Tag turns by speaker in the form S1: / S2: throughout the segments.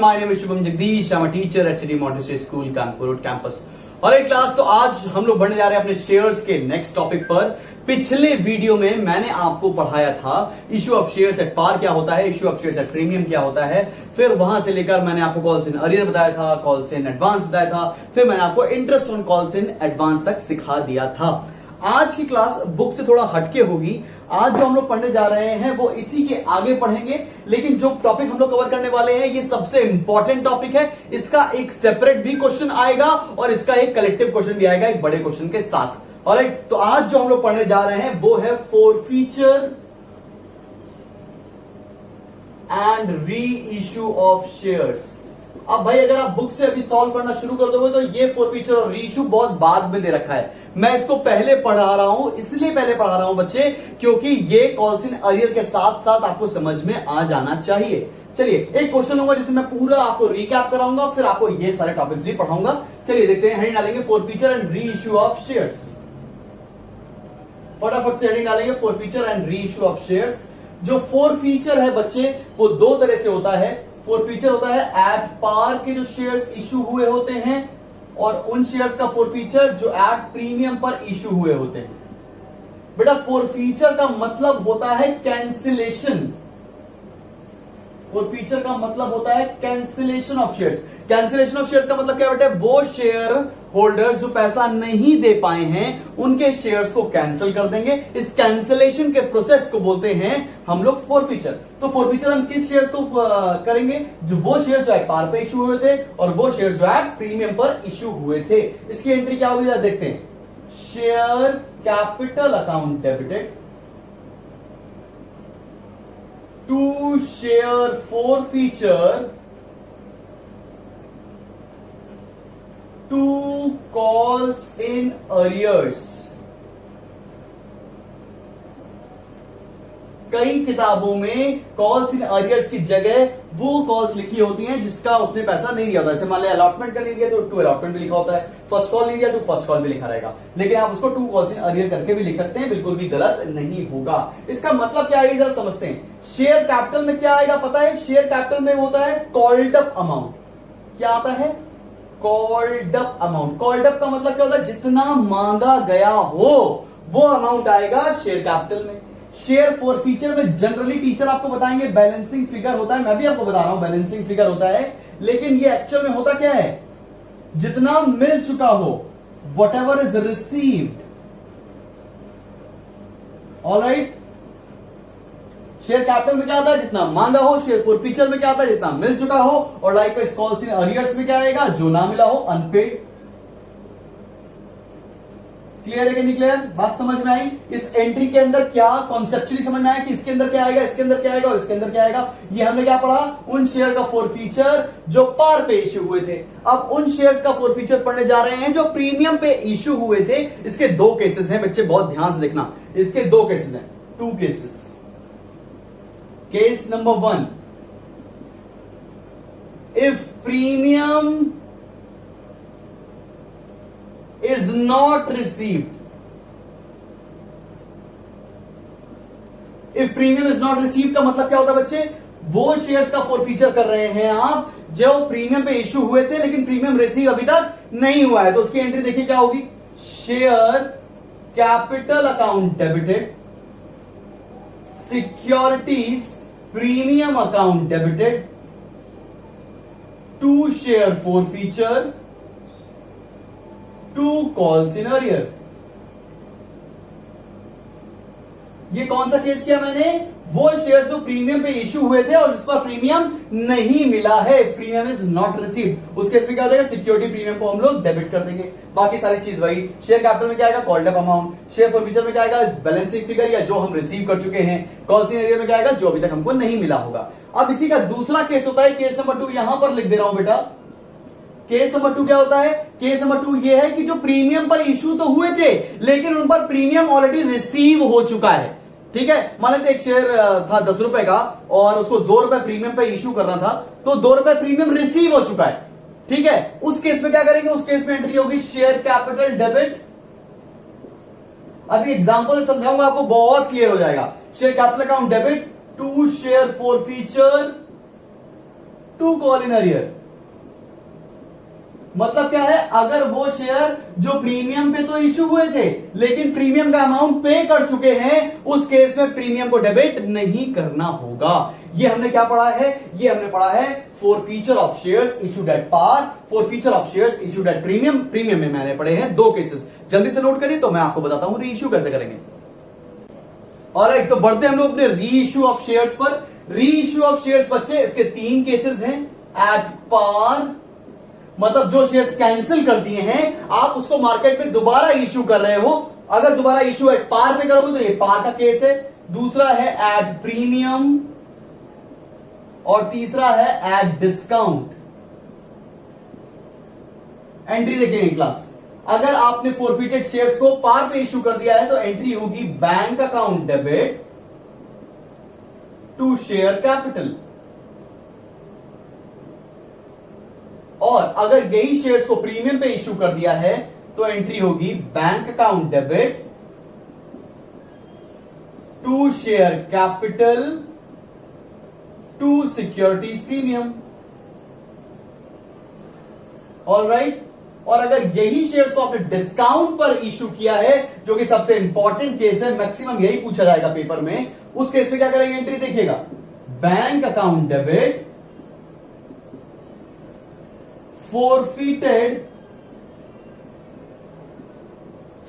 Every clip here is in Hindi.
S1: My name is Shubham Jagdish, I am a teacher at city Montessori school Kanpur road campus. और एक क्लास तो आज हम लोग बढ़ने जा रहे हैं अपने शेयर्स के नेक्स्ट टॉपिक पर। पिछले वीडियो में मैंने आपको पढ़ाया था issue of shares at par क्या होता है, issue of shares at premium क्या होता है, फिर वहां से लेकर मैंने आपको कॉल्स इन अर्लियर बताया था, कॉल्स इन एडवांस बताया था, फिर मैंने आपको interest on calls in advance तक सिखा दिया था। आज की क्लास बुक से थोड़ा हटके होगी। आज जो हम लोग पढ़ने जा रहे हैं वो इसी के आगे पढ़ेंगे, लेकिन जो टॉपिक हम लोग कवर करने वाले हैं ये सबसे इंपॉर्टेंट टॉपिक है। इसका एक सेपरेट भी क्वेश्चन आएगा और इसका एक कलेक्टिव क्वेश्चन भी आएगा एक बड़े क्वेश्चन के साथ। ऑलराइट, तो आज जो हम लोग पढ़ने जा रहे हैं वो है forfeiture and re issue of shares. अब भाई अगर आप बुक से अभी सॉल्व करना शुरू कर दोगे तो ये फोरफीचर और री इशू बहुत बाद में दे रखा है। मैं इसको पहले पढ़ा रहा हूं, इसलिए पहले पढ़ा रहा हूं बच्चे क्योंकि ये कॉल्स इन अर्लियर के साथ साथ आपको समझ में आ जाना चाहिए। चलिए एक क्वेश्चन होगा जिसमें मैं पूरा आपको रिकैप कराऊंगा, फिर आपको ये सारे टॉपिक्स भी पढ़ाऊंगा। चलिए देखते हैं, हेडिंग डालेंगे forfeiture and re issue of shares. फटाफट से हेडिंग डालेंगे forfeiture and re issue of shares. जो फोरफीचर है बच्चे वो दो तरह से होता है। फोरफीचर होता है एट पार के जो शेयर्स इशू हुए होते हैं और उन शेयर्स का फोरफीचर जो एट प्रीमियम पर इशू हुए होते हैं। बेटा फोरफीचर का मतलब होता है कैंसिलेशन। फोरफीचर का मतलब होता है cancellation of shares. Cancellation of shares का मतलब क्या बेटा? वो शेयर होल्डर्स जो पैसा नहीं दे पाए हैं उनके शेयर्स को कैंसिल कर देंगे। इस कैंसिलेशन के प्रोसेस को बोलते हैं हम लोग फोरफीचर। तो फोरफीचर हम किस शेयर्स को करेंगे? जो वो शेयर्स जो पार पे इशू हुए थे और वो शेयर्स जो प्रीमियम पर इशू हुए थे। इसकी एंट्री क्या होगी देखते हैं। Share capital account debited to share forfeiture to calls in arrears. कई किताबों में कॉल्स इन अरियर्स की जगह वो कॉल्स लिखी होती हैं जिसका उसने पैसा नहीं दिया होता। जैसे मान लिया अलॉटमेंट का नहीं दिया तो टू अलॉटमेंट भी लिखा होता है, फर्स्ट कॉल नहीं दिया तो फर्स्ट कॉल भी लिखा रहेगा। लेकिन आप उसको टू कॉल्स इन अरियर करके भी लिख सकते हैं, बिल्कुल भी गलत नहीं होगा। इसका मतलब क्या है जरा समझते हैं। शेयर कैपिटल में क्या आएगा पता है? शेयर कैपिटल में होता है कॉल्ड अप अमाउंट। क्या आता है? Called up amount. Called up का मतलब क्या होता है? जितना मांगा गया हो वो अमाउंट आएगा शेयर कैपिटल में। शेयर फोरफीचर में जनरली टीचर आपको बताएंगे बैलेंसिंग फिगर होता है। मैं भी आपको बता रहा हूं बैलेंसिंग फिगर होता है, लेकिन ये एक्चुअल में होता क्या है? जितना मिल चुका हो, what ever is received. Alright, share capital में क्या आता है? जितना मांगा हो। शेयर फोरफीचर में क्या आता है? जितना मिल चुका हो। और लाइकवाइज कॉल्स इन अरियर्स में क्या आएगा? जो ना मिला हो, अनपेड। क्लियर है कि नहीं क्लियर? बात समझ में आई? इस एंट्री के अंदर क्या कॉन्सेप्चुअली समझ में आया कि इसके अंदर क्या आएगा, इसके अंदर क्या आएगा और इसके अंदर क्या आएगा? ये हमने क्या पढ़ा? उन शेयर का फोरफीचर जो पार पे इश्यू हुए थे। अब उन शेयर्स का फोरफीचर पढ़ने जा रहे हैं जो प्रीमियम पे इश्यू हुए थे। इसके दो केसेस हैं बच्चे, बहुत ध्यान से देखना। इसके दो केसेस हैं, two cases. Case number 1, if premium is not received. If premium is not received का मतलब क्या होता है बच्चे? वो शेयर्स का फोरफीचर कर रहे हैं आप जो प्रीमियम पे इश्यू हुए थे लेकिन प्रीमियम रिसीव अभी तक नहीं हुआ है। तो उसकी एंट्री देखिए क्या होगी। Share capital account debited, securities premium account debited to share forfeiture to calls in arrear. ये कौन सा केस किया मैंने? वो शेयर जो प्रीमियम पे इश्यू हुए थे और जिसका प्रीमियम नहीं मिला है, प्रीमियम इज नॉट रिसीव्ड। उस केस में क्या हो जाएगा? सिक्योरिटी प्रीमियम को हम लोग डेबिट कर देंगे। बाकी सारी चीज वही। शेयर कैपिटल में क्या आएगा? Called up amount. Share forfeiture में क्या आएगा? बैलेंसिंग फिगर या जो हम रिसीव कर चुके हैं। कॉल्स इन अरियर में क्या आएगा? जो अभी तक हमको नहीं मिला होगा। अब इसी का दूसरा केस होता है, केस नंबर 2 यहां पर लिख दे रहा हूं बेटा। केस नंबर 2 क्या होता है? केस नंबर 2 ये है कि जो प्रीमियम पर इश्यू तो हुए थे लेकिन उन पर प्रीमियम ऑलरेडी रिसीव हो चुका है। ठीक है, मान लेते एक शेयर था 10 रुपए का और उसको 2 रुपए प्रीमियम पे इश्यू करना था, तो 2 रुपए प्रीमियम रिसीव हो चुका है। ठीक है, उस केस में क्या करेंगे? उस केस में एंट्री होगी शेयर कैपिटल डेबिट। अभी एग्जांपल समझाऊंगा आपको, बहुत क्लियर हो जाएगा। Share capital account debit to share forfeiture to call in arrear. मतलब क्या है, अगर वो शेयर जो प्रीमियम पे तो इश्यू हुए थे लेकिन प्रीमियम का अमाउंट पे कर चुके हैं, उस केस में प्रीमियम को डेबिट नहीं करना होगा। ये हमने क्या पढ़ा है, ये हमने पढ़ा है forfeiture of shares issued at par, forfeiture of shares issued at premium. Premium में मैंने पढ़े हैं दो केसेस, जल्दी से नोट करिए तो मैं आपको बताता हूं री इश्यू कैसे करेंगे। ऑलराइट, तो बढ़ते हम लोग अपने री इश्यू ऑफ शेयर्स पर। री इश्यू ऑफ शेयर्स बच्चे, इसके तीन केसेस हैं। एट पार मतलब जो शेयर्स कैंसिल कर दिए हैं आप उसको मार्केट में दोबारा इश्यू कर रहे हो, अगर दोबारा इश्यू एट पार पे करोगे तो ये पार का केस है। दूसरा है एट प्रीमियम और तीसरा है एट डिस्काउंट। एंट्री देखेंगे क्लास, अगर आपने फॉरफिटेड शेयर्स को पार पे इश्यू कर दिया है तो एंट्री होगी bank account debit to share capital, और अगर यही शेयर्स को प्रीमियम पे इश्यू कर दिया है तो एंट्री होगी bank account debit to share capital to securities premium. Alright, और अगर यही शेयर्स को आपने डिस्काउंट पर इश्यू किया है, जो कि सबसे इंपॉर्टेंट केस है, मैक्सिमम यही पूछा जाएगा पेपर में, उस केस में क्या करेंगे, एंट्री देखिएगा bank account debit forfeited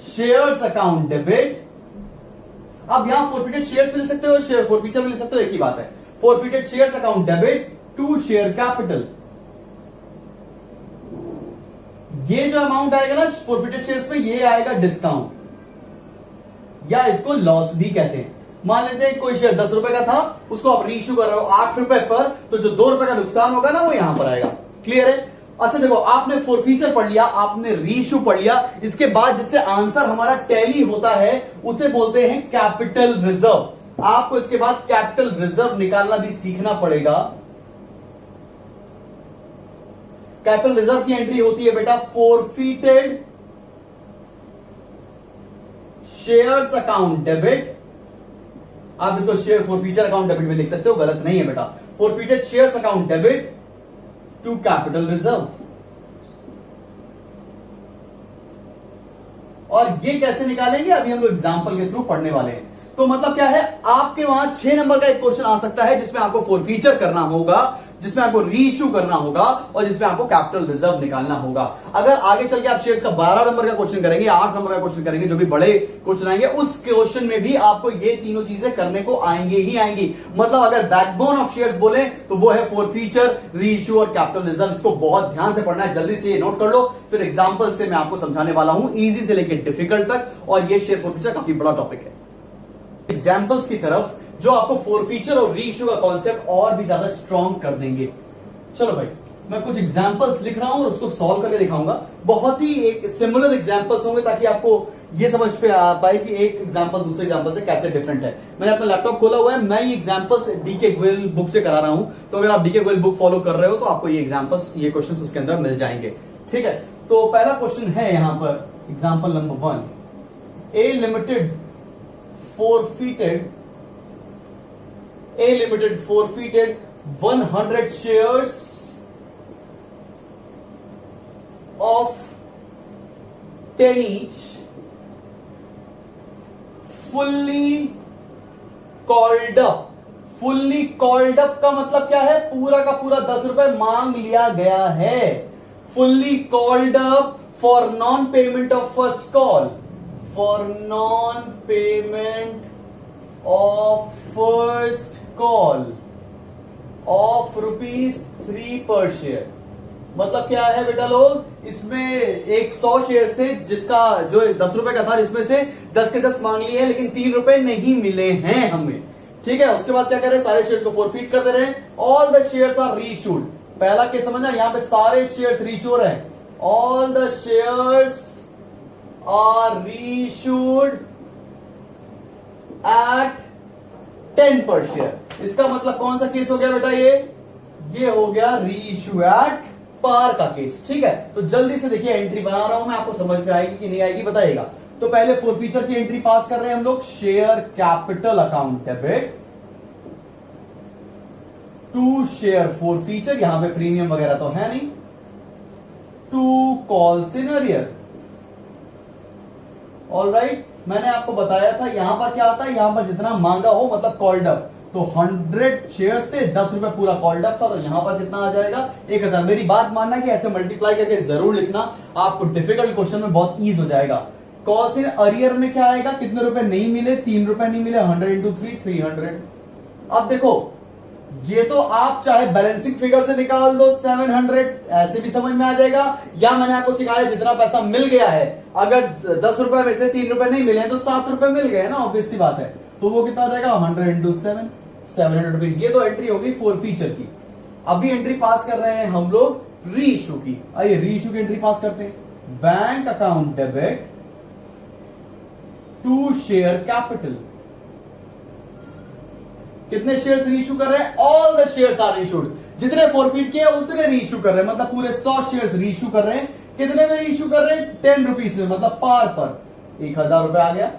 S1: shares account debit. अब यहां forfeited शेयर्स भी ले सकते हो और शेयर forfeiture भी ले सकते हो, एक ही बात है। forfeited shares account debit to share capital, ये जो अमाउंट आएगा ना forfeited शेयर्स में, ये आएगा डिस्काउंट, या इसको लॉस भी कहते हैं। मान लेते हैं कोई शेयर 10 रुपए का था, उसको आप रीइश्यू कर रहे हो 8 रुपए पर, तो जो 2 रुपए का नुकसान होगा ना वो यहां पर आएगा। क्लियर है? अच्छा देखो, आपने फॉरफीचर पढ़ लिया, आपने रीइश्यू पढ़ लिया, इसके बाद जिससे आंसर हमारा टैली होता है उसे बोलते हैं कैपिटल रिजर्व। आपको इसके बाद कैपिटल रिजर्व निकालना भी सीखना पड़ेगा। कैपिटल रिजर्व की एंट्री होती है बेटा फॉरफिटेड शेयर्स अकाउंट डेबिट, आप इसको शेयर फॉरफीचर अकाउंट डेबिट भी लिख सकते हो, गलत नहीं है बेटा। Forfeited shares account debit to capital reserve. और ये कैसे निकालेंगे अभी हम लोग एग्जांपल के थ्रू पढ़ने वाले हैं। तो मतलब क्या है, आपके वहां 6 नंबर का एक क्वेश्चन आ सकता है जिसमें आपको फॉरफीचर करना होगा, जिसमें आपको रीइश्यू करना होगा और जिसमें आपको कैपिटल रिजर्व निकालना होगा। अगर आगे चल के आप शेयर्स का 12 नंबर का क्वेश्चन करेंगे, 8 नंबर का क्वेश्चन करेंगे, जो भी बड़े क्वेश्चन आएंगे, उस क्वेश्चन में भी आपको ये तीनों चीजें करने को आएंगे ही आएंगी। मतलब अगर बैकबोन ऑफ शेयर्स बोले तो वो है फॉरफीचर, रीइश्यू और कैपिटल रिजर्व। इसको बहुत ध्यान से पढ़ना है, जल्दी से ये नोट कर लो, फिर एग्जाम्पल से मैं आपको समझाने वाला हूं, इजी से लेकर डिफिकल्ट तक। और ये शेयर फॉरफीचर काफी बड़ा टॉपिक है। एग्जाम्पल्स की तरफ जो आपको फॉरफीचर और रीइश्यू का कॉन्सेप्ट और भी ज्यादा स्ट्रॉन्ग कर देंगे। चलो भाई, मैं कुछ एग्जाम्पल्स लिख रहा हूं और उसको सॉल्व करके दिखाऊंगा। बहुत ही एक सिमिलर एग्जाम्पल्स होंगे ताकि आपको ये समझ पे आ पाए कि एक एग्जाम्पल दूसरे एग्जाम्पल से कैसे डिफरेंट है। मैंने अपना लैपटॉप खोला हुआ है, मैं ये एग्जाम्पल्स डीके गोयल बुक से करा रहा हूं, तो अगर आप डीके गोयल बुक फॉलो कर रहे हो तो आपको ये एग्जाम्पल्स, ये क्वेश्चंस उसके अंदर मिल जाएंगे। ठीक है, तो पहला क्वेश्चन है यहां पर example number 1, A limited forfeited 100 shares of 10 each fully called up। Fully called up का मतलब क्या है, पूरा का पूरा 10 रुपए मांग लिया गया है। Fully called up for non payment of first call, for non payment of first call of ₹3 पर शेयर। मतलब क्या है बेटा लोग, इसमें एक 100 शेयर्स थे जिसका जो 10 रुपए का था, जिसमें से 10 के 10 मांग लिए हैं लेकिन 3 रुपए नहीं मिले हैं हमें। ठीक है, उसके बाद क्या कर रहे हैं, सारे शेयर्स को फॉरफीट कर दे रहे हैं। All the shares are reissued. पहला केस समझना, यहां पे सारे शेयर्स रीइश्यू हो रहे हैं। All the shares are reissued at 10 per share. इसका मतलब कौन सा केस हो गया बेटा, ये हो गया रीइश्यू एट पार का केस। ठीक है, तो जल्दी से देखिए, एंट्री बना रहा हूं मैं, आपको समझ में आएगी कि नहीं आएगी बताइएगा। तो पहले फॉरफीचर की एंट्री पास कर रहे हैं हम लोग, share capital account debit to share forfeiture, यहां पे प्रीमियम वगैरह तो है नहीं, to calls in arrear. Alright, मैंने आपको बताया था यहां पर क्या आता है, यहां पर जितना मांगा हो मतलब कॉल्ड अप, तो 100 शेयर्स थे, 10 रुपए पूरा कॉल्ड अप था, तो यहां पर कितना आ जाएगा 1000। मेरी बात मानना कि ऐसे मल्टीप्लाई करके जरूर लिखना, आपको डिफिकल्ट क्वेश्चन में बहुत ईज हो जाएगा। कॉल्स इन अरियर में क्या आएगा, कितने रुपए नहीं मिले, 3 रुपए नहीं मिले, 100 इंटू 3 300। अब देखो ये तो आप चाहे बैलेंसिंग फिगर से निकाल दो 700, ऐसे भी समझ में आ जाएगा, या मैंने आपको सिखाया जितना पैसा मिल गया है, अगर 10 रुपए में से 3 रुपए नहीं मिले हैं तो 7 रुपए मिल गए ना, ऑब्वियस सी बात है, तो वो कितना आ जाएगा 100 इंटू 7, 700 रुपीज। ये तो एंट्री होगी फॉर फीचर की। अभी एंट्री पास कर रहे हैं हम लोग री इशू की। आइए री इशू की एंट्री पास करते हैं। Bank account debit to share capital. कितने शेयर्स रीइश्यू कर रहे हैं, all the shares are issued, जितने फॉरफिट किए उतने रीइश्यू कर रहे हैं, मतलब पूरे 100 शेयर्स रीइश्यू कर रहे हैं। कितने में रीइश्यू कर रहे हैं, 10 रुपीज में, मतलब पार पर 1000 रुपए आ गया,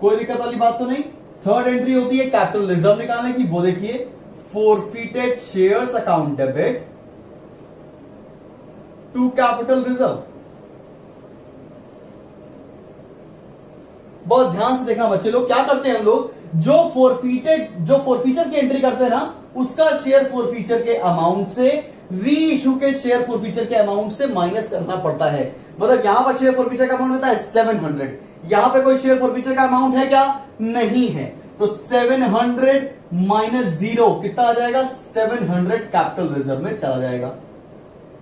S1: कोई दिक्कत वाली बात तो नहीं। थर्ड एंट्री होती है कैपिटल रिजर्व निकालने की, वो देखिए forfeited shares account debit to capital reserve. बहुत ध्यान से देखना बच्चे लोग, क्या करते हैं हम लोग, जो फॉरफीचर की एंट्री करते हैं ना, उसका शेयर फॉरफीचर के अमाउंट से री इशू के शेयर फॉरफीचर के अमाउंट से माइनस करना पड़ता है। मतलब यहां पर शेयर फॉरफीचर का अमाउंट होता है 700, यहां पे कोई शेयर फॉरफीचर का अमाउंट है क्या, नहीं है, तो 700 माइनस 0 कितना आ जाएगा, 700 कैपिटल रिजर्व में चला जाएगा।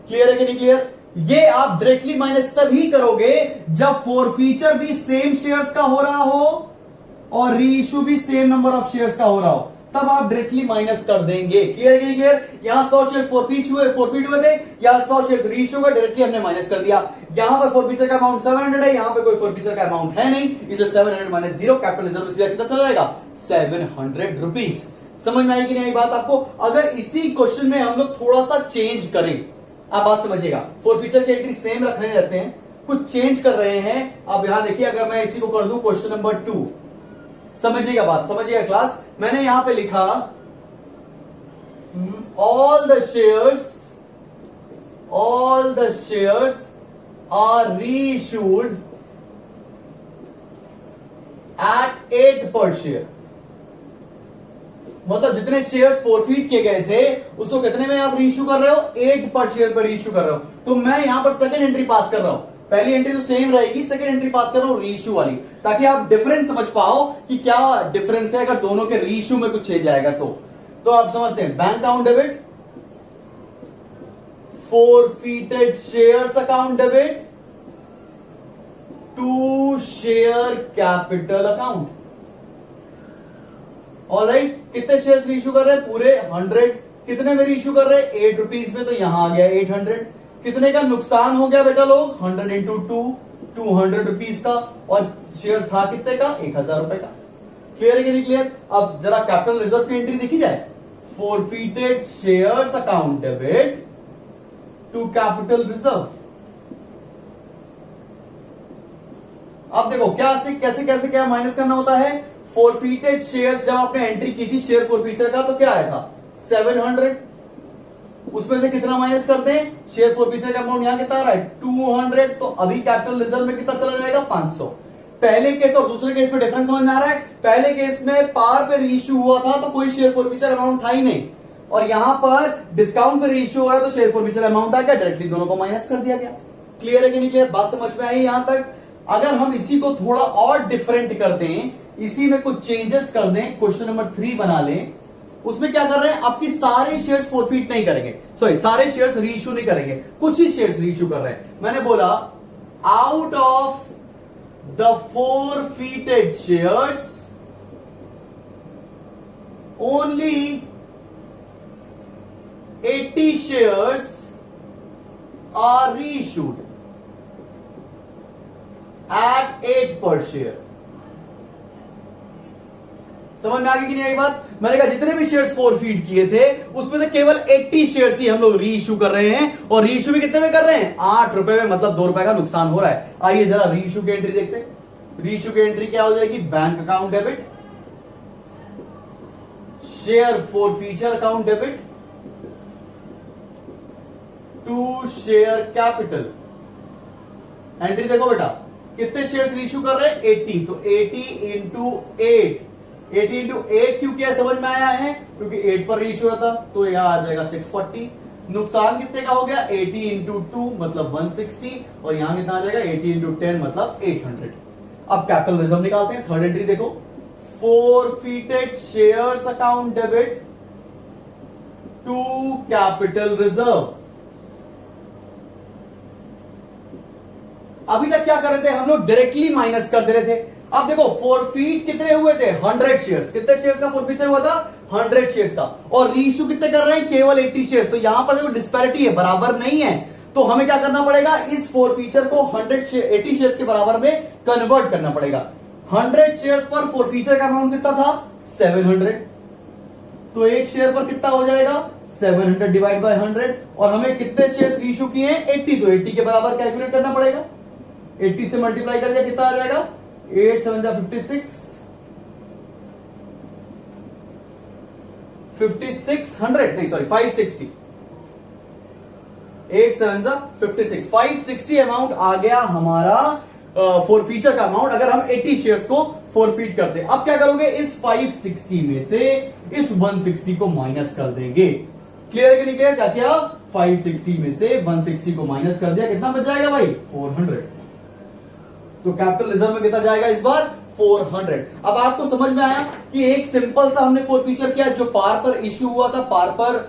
S1: क्लियर है कि नहीं क्लियर। ये आप डायरेक्टली माइनस तभी करोगे जब फॉरफीचर भी सेम शेयर्स का हो रहा हो और री इशू भी सेम नंबर ऑफ शेयर्स का हो रहा हो, तब आप डायरेक्टली माइनस कर देंगे। क्लियर है क्लियर। यहां 100 शेयर्स फॉरफीट हुए थे, यहां 100 शेयर्स री इशू हुए, डायरेक्टली हमने माइनस कर दिया। यहां पर फॉरफीचर का अमाउंट 700 है, यहां पे कोई फॉरफीचर का अमाउंट है नहीं, इसलिए 700 माइनस 0 कैपिटल रिजर्व सीधा कितना चला जाएगा, 700 रुपीज। समझ में आएगी नहीं बात आपको। अगर इसी क्वेश्चन में हम लोग थोड़ा सा चेंज करें, आप बात समझिएगा, फॉरफीचर की एंट्री सेम रखने रहते हैं, कुछ चेंज कर रहे हैं। अब यहां देखिए, अगर मैं इसी को कर दूं क्वेश्चन नंबर 2, समझिएगा बात, समझिएगा क्लास। मैंने यहां पे लिखा all the shares are reissued at 8 पर शेयर। मतलब जितने शेयर्स फॉरफीट किए गए थे उसको कितने में आप रीइश्यू कर रहे हो, 8 पर शेयर पर रीइश्यू कर रहे हो। तो मैं यहां पर सेकंड एंट्री पास कर रहा हूं, पहली एंट्री तो सेम रहेगी, सेकंड एंट्री पास कर रहा हूं रीइश्यू वाली, ताकि आप डिफरेंस समझ पाओ कि क्या डिफरेंस है अगर दोनों के रीइश्यू में कुछ चेंज आएगा तो आप समझते हैं। Bank account debit forfeited shares account debit to share capital account. Alright, कितने शेयर्स रीइश्यू कर रहे हैं, पूरे 100। कितने में रीइश्यू कर रहे हैं, 8 रुपीज में, तो यहां आ गया 800। कितने का नुकसान हो गया बेटा लोग, 100 इंटू 2 200 रुपीज का, और शेयर्स था कितने का, 1000 रुपए का। क्लियर है कि नहीं क्लियर। अब जरा कैपिटल रिजर्व की एंट्री देखी जाए, forfeited shares account debit to capital reserve. अब देखो कैसे कैसे क्या माइनस करना होता है। फॉरफीटेड शेयर्स जब आपने एंट्री की थी शेयर फॉरफीचर का, तो क्या आया था 700, उसमें से कितना माइनस करते हैं, शेयर फॉरफीचर का अमाउंट यहां कितना आ रहा है 200, तो अभी कैपिटल रिजर्व में कितना चला जाएगा 500। पहले केस और दूसरे केस में डिफरेंस समझ में आ रहा है। पहले केस में पार पे रीइश्यू हुआ था तो कोई शेयर फॉरफीचर अमाउंट था ही नहीं, और यहां पर डिस्काउंट पे रीइश्यू हो रहा है तो शेयर फॉरफीचर अमाउंट आ गया, डायरेक्टली दोनों को माइनस कर दिया गया। क्लियर है कि नहीं क्लियर, बात समझ में आई यहां तक। अगर हम इसी को थोड़ा और डिफरेंट कर दें, इसी में कुछ चेंजेस कर दें, क्वेश्चन नंबर 3 बना लें, उसमें क्या कर रहे हैं, आपकी सारे शेयर्स फॉरफीट नहीं करेंगे, सॉरी सारे शेयर्स रीइश्यू नहीं करेंगे, कुछ ही शेयर्स रीइश्यू कर रहे हैं। मैंने बोला out of the forfeited shares only 80 shares are reissued at 8 पर शेयर। समझ में आ गई कि नहीं आई बात। मैंने कहा जितने भी शेयर्स फॉरफीट किए थे उसमें से केवल 80 शेयर्स ही हम लोग रीइश्यू कर रहे हैं, और रीइश्यू भी कितने में कर रहे हैं, 8 रुपए में, मतलब 2 रुपए का नुकसान हो रहा है। आइए जरा रीइश्यू की एंट्री देखते हैं। रीइश्यू की एंट्री क्या हो जाएगी, bank account debit share forfeiture account debit to share capital. Entry देखो बेटा, कितने शेयर्स इशू कर रहे हैं? 80। तो 80 इंटू 8, 80 इंटू 8 क्यों किया समझ में आया है? क्योंकि 8 पर इशू रहता, तो यहां आ जाएगा 640। नुकसान कितने का हो गया? 80 इंटू 2 मतलब 160, और यहां कितना आ जाएगा? 80 इंटू 10 मतलब 800। अब कैपिटल रिजर्व निकालते हैं। थर्ड एंट्री देखो, forfeited shares account debit to capital reserve. अभी तक क्या कर रहे थे हम लोग? डायरेक्टली माइनस कर दे रहे थे। अब देखो फोरफीट कितने हुए थे? 100 शेयर्स। कितने शेयर्स का फोरफीचर हुआ था? 100 शेयर्स का। और रीइश्यू कितने कर रहे हैं? केवल 80 शेयर्स। तो यहां पर देखो डिस्पैरिटी है, बराबर नहीं है। तो हमें क्या करना पड़ेगा? इस फोरफीचर को 80 शेयर्स के बराबर में कन्वर्ट करना पड़ेगा। 100 शेयर्स पर फोरफीचर का अमाउंट कितना था? 700। तो एक शेयर पर कितना हो जाएगा? 700 डिवाइड बाय 100। और हमें कितने शेयर्स रीइश्यू किए हैं? 80। तो 80 के बराबर कैलकुलेट करना पड़ेगा। 80 से मल्टीप्लाई कर दिया, कितना आ जाएगा? 8 7 56, 5600 नहीं सॉरी 560। 8 7 56, 560 अमाउंट आ गया हमारा फोरफीचर का अमाउंट, अगर हम 80 शेयर्स को फोरफीट करते। अब क्या करोगे? इस 560 में से इस 160 को माइनस कर देंगे। क्लियर है कि नहीं क्लियर? क्या किया? 560 में से 160 को माइनस कर दिया, कितना बच जाएगा भाई? 400। तो कैपिटल रिजर्व में कितना जाएगा इस बार? 400। अब आपको समझ में आया कि एक सिंपल सा हमने फोरफीचर किया, जो पार पर इश्यू हुआ था, पार पर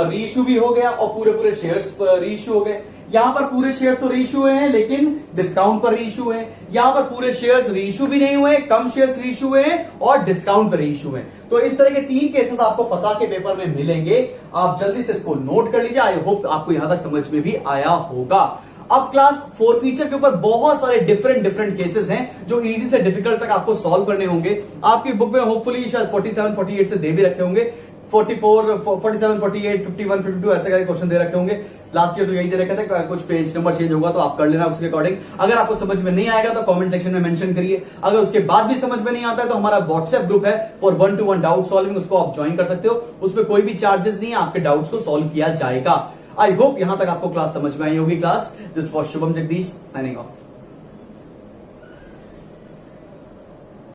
S1: रीइश्यू भी हो गया, और पूरे शेयर्स रीइश्यू हो गए। यहां पर पूरे शेयर्स तो रीइश्यू हुए हैं, लेकिन डिस्काउंट पर रीइश्यू हुए हैं। यहां पर पूरे शेयर्स रीइश्यू भी नहीं हुए, कम शेयर्स रीइश्यू हुए हैं, और डिस्काउंट पर रीइश्यू हुए। तो इस तरह के 3 केसेस आपको फंसा के पेपर में मिलेंगे। आप जल्दी से इसको नोट कर लीजिए। आई होप आपको यहां तक समझ में भी आया होगा। अब क्लास फोरफीचर के ऊपर बहुत सारे डिफरेंट केसेस हैं जो इजी से डिफिकल्ट तक आपको सॉल्व करने होंगे। आपकी बुक में होपफुली शायद 47 48 से दे भी रखे होंगे। 44 47 48 51 52 ऐसे करके क्वेश्चन दे रखे होंगे। लास्ट ईयर तो यही दे रखे थे। कुछ पेज नंबर चेंज होगा तो आप कर लेना उसके अकॉर्डिंग। अगर आपको समझ में नहीं आएगा तो कमेंट सेक्शन में मेंशन करिए। अगर उसके बाद भी समझ में नहीं आता है तो हमारा व्हाट्सएप ग्रुप है फॉर 1-to-1 डाउट सॉल्विंग, उसको आप ज्वाइन कर सकते हो। उसमें कोई भी चार्जेस नहीं है, आपके डाउट्स को सॉल्व किया जाएगा। आई होप यहां तक आपको क्लास समझ में आई होगी। Class this was Shubham Jagdish signing off.